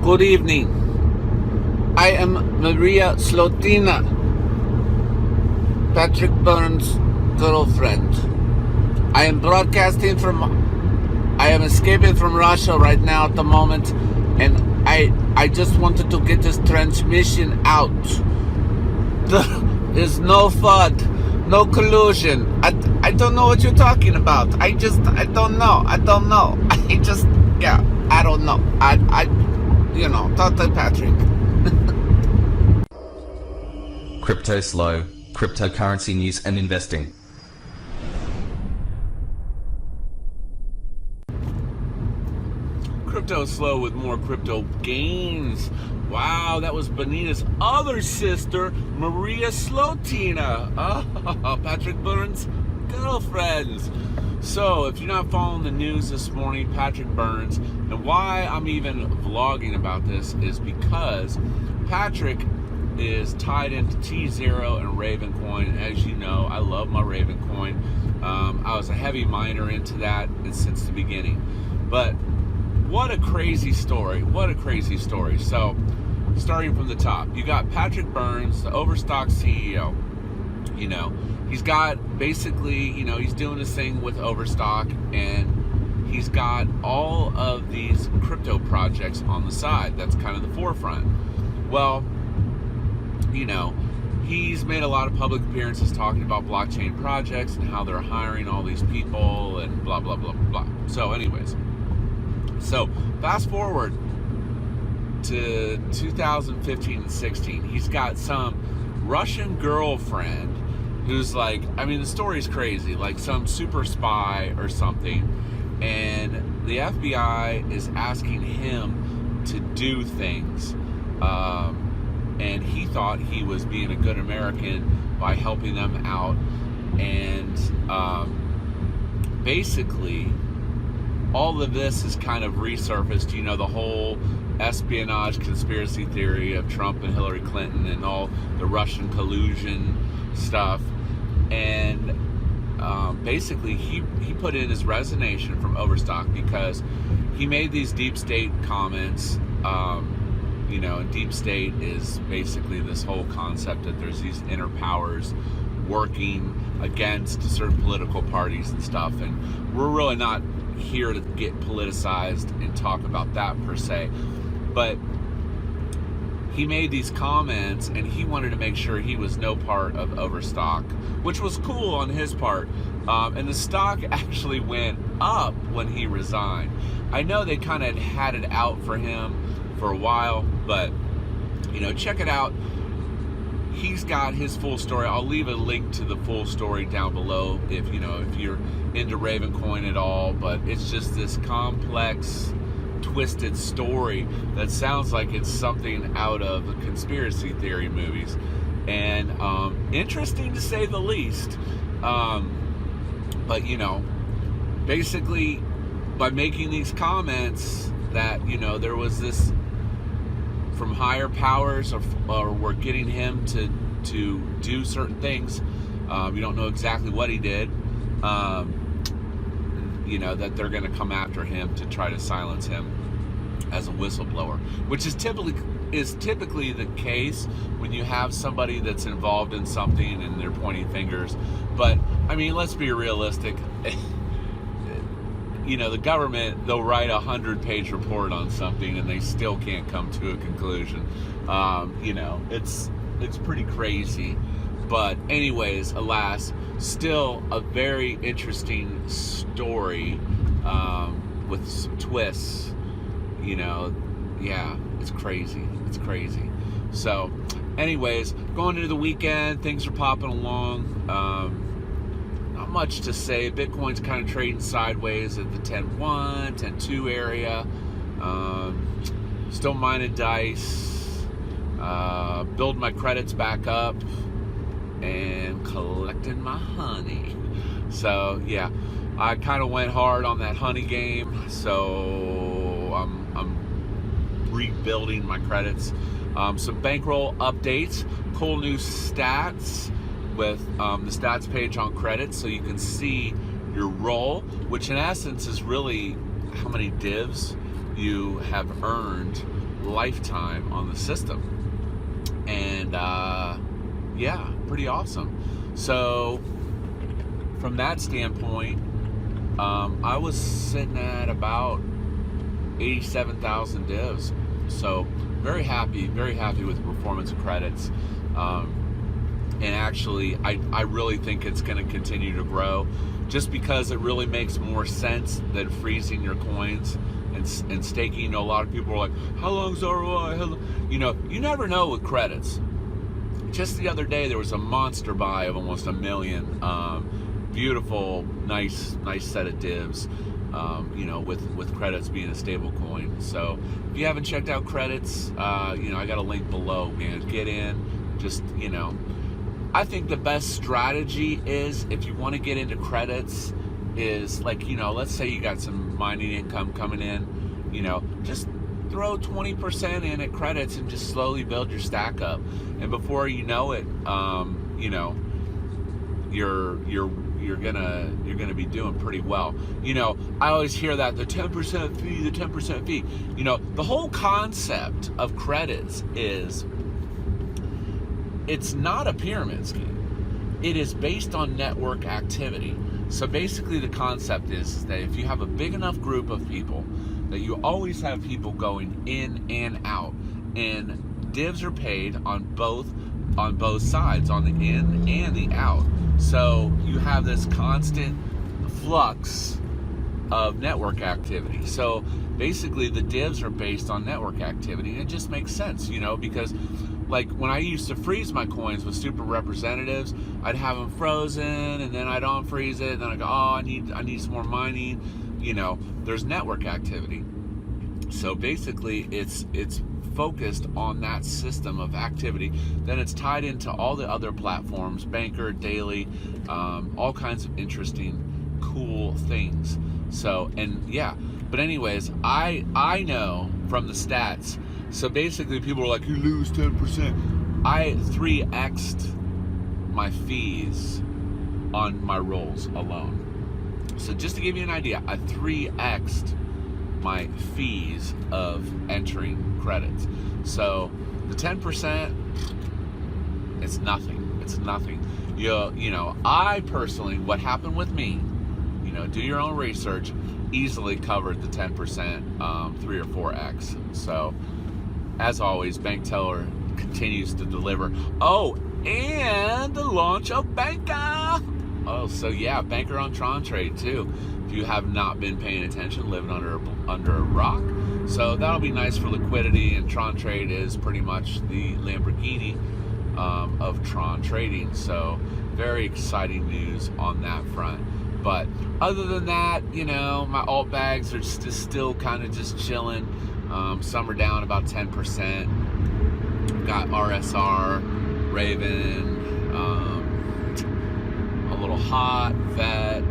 Good evening. I am Maria Butina, Patrick Byrne's girlfriend. I am escaping from Russia right now at the moment, and I just wanted to get this transmission out. There is no FUD, no collusion. I don't know what you're talking about. I don't know. I don't know. I don't know. Talk to Patrick. Cryptoslo, cryptocurrency news and investing. Cryptoslo with more crypto gains. Wow, that was Benita's other sister, Maria Butina. Oh, Patrick Byrne's girlfriends. So, if you're not following the news this morning, Patrick Byrne's, and why I'm even vlogging about this is because Patrick is tied into T0 and RavenCoin. As you know, I love my RavenCoin. I was a heavy miner into that since the beginning. But what a crazy story. What a crazy story. So, starting from the top, you got Patrick Byrne, the Overstock CEO. He's got basically, he's doing this thing with Overstock, and he's got all of these crypto projects on the side. That's kind of the forefront. Well, he's made a lot of public appearances talking about blockchain projects and how they're hiring all these people and blah, blah, blah, blah. So anyways, fast forward to 2015 and 16. He's got some Russian girlfriend who's like, the story's crazy, like some super spy or something, and the FBI is asking him to do things, and he thought he was being a good American by helping them out, and basically all of this is kind of resurfaced, the whole espionage conspiracy theory of Trump and Hillary Clinton and all the Russian collusion stuff. And basically he put in his resignation from Overstock because he made these deep state comments. And deep state is basically this whole concept that there's these inner powers working against certain political parties and stuff, and we're really not here to get politicized and talk about that per se, but he made these comments and he wanted to make sure he was no part of Overstock, which was cool on his part. And the stock actually went up when he resigned. I know they kind of had it out for him for a while, but check it out. He's got his full story. I'll leave a link to the full story down below if you're into RavenCoin at all, but it's just this complex, twisted story that sounds like it's something out of the conspiracy theory movies, and interesting to say the least. But basically by making these comments that there was this from higher powers or were getting him to do certain things, you don't know exactly what he did, that they're going to come after him to try to silence him as a whistleblower, which is typically the case when you have somebody that's involved in something and they're pointing fingers. But let's be realistic. The government, they'll write a 100-page report on something and they still can't come to a conclusion. It's pretty crazy. But anyways, alas, still a very interesting story with some twists. It's crazy. It's crazy. So anyways, going into the weekend, things are popping along. Not much to say. Bitcoin's kind of trading sideways at the 10.1, 10.2 area. Still mining dice. Building my credits back up and collecting my honey. So yeah, I kind of went hard on that honey game. So I'm rebuilding my credits. Some bankroll updates, cool new stats with the stats page on credits, so you can see roll, which in essence is really how many divs you have earned lifetime on the system. And yeah, pretty awesome. So from that standpoint, I was sitting at about 87,000 divs. So very happy with the performance of credits. And actually, I really think it's going to continue to grow, just because it really makes more sense than freezing your coins and staking. You know, a lot of people are like, how long's ROI? You know, you never know with credits. Just the other day, there was a monster buy of almost 1 million. Beautiful, nice set of divs. You know, with credits being a stable coin. So if you haven't checked out credits, you know, I got a link below, man. Get in. Just, you know, I think the best strategy is, if you want to get into credits, is like, you know, let's say you got some mining income coming in, you know, just throw 20% in at credits and just slowly build your stack up. And before you know it, you know, you're gonna be doing pretty well. You know, I always hear that the 10% fee, the 10% fee. You know, the whole concept of credits is, it's not a pyramid scheme. It is based on network activity. So basically the concept is that if you have a big enough group of people, that you always have people going in and out, and divs are paid on both sides, on the in and the out. So you have this constant flux of network activity. So basically the divs are based on network activity, and it just makes sense, you know, because like when I used to freeze my coins with super representatives, I'd have them frozen, and then I'd unfreeze it, and then I go, oh, I need some more mining. You know, there's network activity. So basically it's focused on that system of activity. Then it's tied into all the other platforms, Banker, Daily, all kinds of interesting, cool things. So, and yeah, but anyways, I know from the stats. So basically people are like, you lose 10%. I 3x'd my fees on my rolls alone. So just to give you an idea, I 3x'd my fees of entering credits. So the 10%, it's nothing. It's nothing. You know, I personally, what happened with me, you know, do your own research, easily covered the 10%, 3 or 4x. So as always, Bank Teller continues to deliver. Oh, and the launch of Banker. Oh, so yeah, Banker on Tron Trade too. If you have not been paying attention, living under a rock. So that'll be nice for liquidity, and Tron Trade is pretty much the Lamborghini of Tron trading. So very exciting news on that front. But other than that, you know, my alt bags are still kind of just chilling. Some are down about 10%. Got RSR, Raven, a little hot, vet.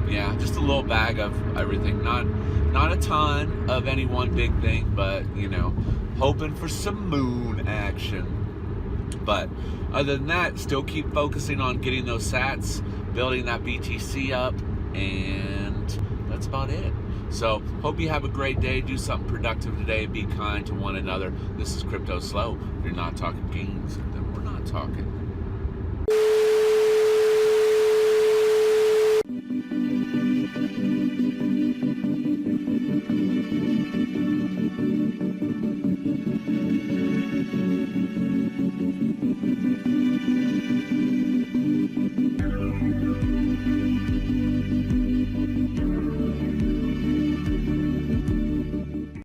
Yeah, just a little bag of everything. Not a ton of any one big thing, but you know, hoping for some moon action. But other than that, still keep focusing on getting those sats, building that BTC up, and that's about it. So hope you have a great day. Do something productive today. Be kind to one another. This is Cryptoslo. If you're not talking gains, then we're not talking.